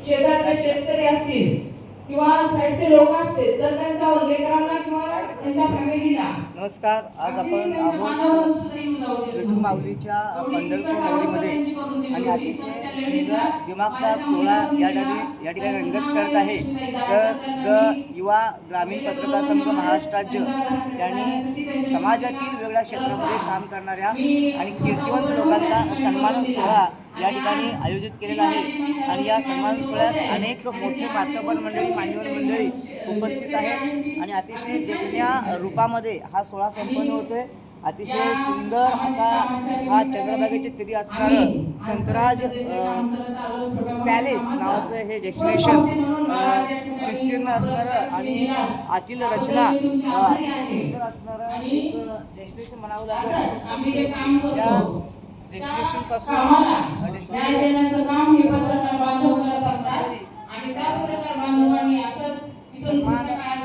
शेजारचे शेतकरी असतील किंवा साईडचे लोक असतील तर त्यांच्या लेकरांना किंवा त्यांच्या फॅमिलीला नमस्कार. आज आपण आहोत विठू माऊलीच्या पंढरपूर नगरीमध्ये आणि अतिशय दिमागदार सोहळा या ठिकाणी रंगत करत आहे. तर द युवा ग्रामीण पत्रकार संघ महाराष्ट्र राज्य यांनी समाजातील वेगळ्या क्षेत्रामध्ये काम करणाऱ्या आणि कीर्तिवंत लोकांचा सन्मान सोहळा या ठिकाणी आयोजित केलेला आहे आणि या सन्मान सोहळ्यास अनेक मोठे मातब्बर मंडळी, मान्यवर मंडळी उपस्थित आहेत आणि अतिशय देखण्या रूपामध्ये हा सोहळा संपन्न होतोय. अतिशय सुंदर असा हा चंद्रभागेचे तिरी असणारं संतराज पॅलेस नावाचं हे डेस्टिनेशन विस्तीर्ण असणारं आणि आतील रचना अतिशय सुंदर असणारं एक डेस्टिनेशन म्हणावं लागेल. या डेस्टिनेशन पासून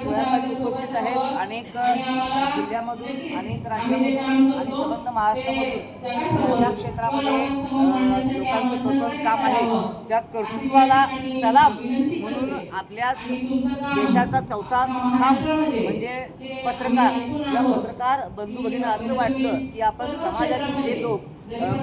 सोहळ्यासाठी उपस्थित आहेत अनेक जिल्ह्यामधून, अनेक राज्यामधून आणि संबंध महाराष्ट्रामधून या क्षेत्रामध्ये लोकांचं कर्तव्य काम आहे. त्या कर्तृत्वाला सलाम म्हणून आपल्याच देशाचा चौथा खांब म्हणजे पत्रकार, या पत्रकार बंधू भगिनी असं वाटलं की आपण समाजातील जे लोक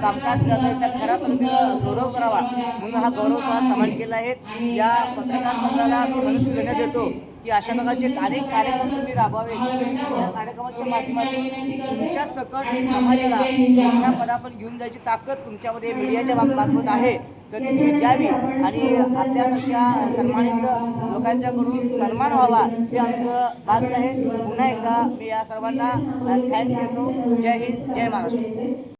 कामकाज करण्याचा खऱ्या पद्धतीनं गौरव करावा म्हणून हा गौरव सोहळा सामायिक केला आहे. या पत्रकार संघाला मी मनस्वी देण्यात येतो की अशा प्रकारचे अनेक कार्यक्रम तुम्ही राबवावे. या कार्यक्रमाच्या माध्यमातून तुमच्या सकट समाजाला मोठ्या पदापर्यंत घेऊन जायची ताकद तुमच्यामध्ये मीडियाच्या मार्फत आहे, तर ती द्यावी आणि आपल्यासारख्या सन्मानित लोकांच्याकडून सन्मान व्हावा हे आमचं भाग्य आहे. पुन्हा एकदा मी या सर्वांना थँक्स देतो. जय हिंद, जय महाराष्ट्र.